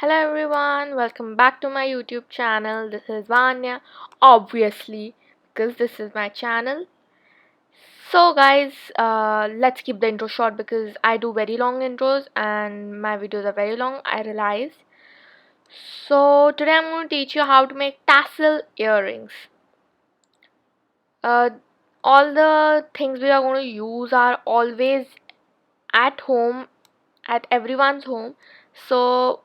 Hello everyone, welcome back to my YouTube channel. This is Vaniyaa, obviously, because this is my channel. So guys, let's keep the intro short because I do very long intros and my videos are very long, I realize. So today I'm going to teach you how to make tassel earrings. Uh, all the things we are going to use are always at home, at everyone's home. So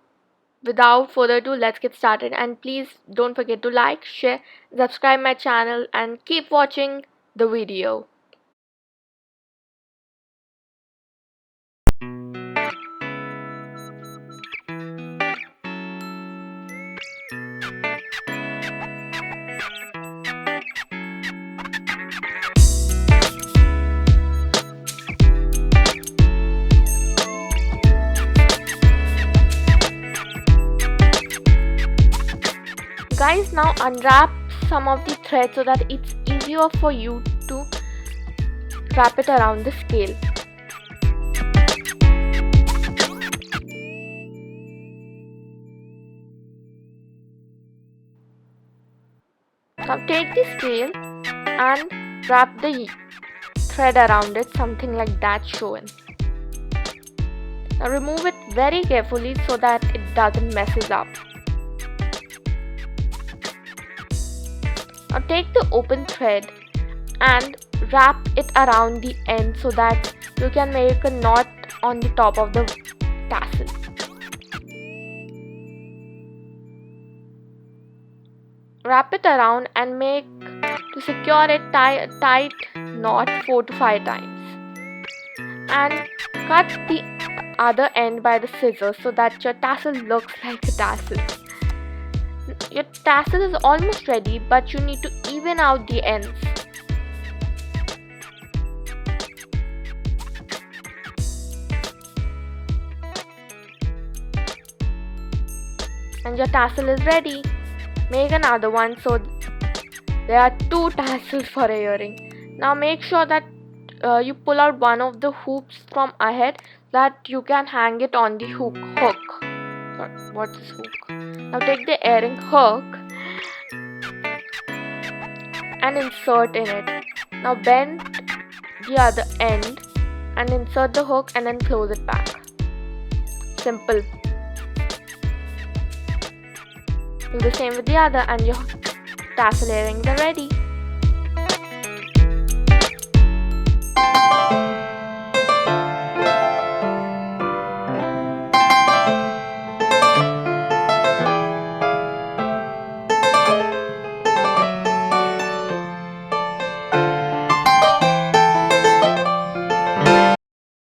without further ado, let's get started, and please don't forget to like, share, subscribe my channel and keep watching the video. Guys, now unwrap some of the thread so that it's easier for you to wrap it around the scale. Now take the scale and wrap the thread around it, something like that shown. Now remove it very carefully so that it doesn't messes up. Now take the open thread and wrap it around the end so that you can make a knot on the top of the tassel. Wrap it around and make to secure it tight knot 4 to 5 times. And cut the other end by the scissors so that your tassel looks like a tassel. Your tassel is almost ready, but you need to even out the ends. And your tassel is ready. Make another one so there are 2 tassels for a earring. Now make sure that you pull out one of the hoops from ahead that you can hang it on the hook. Sorry, what is hook? Now take the earring hook and insert in it. Now bend the other end and insert the hook and then close it back. Simple. Do the same with the other and your tassel earrings are ready.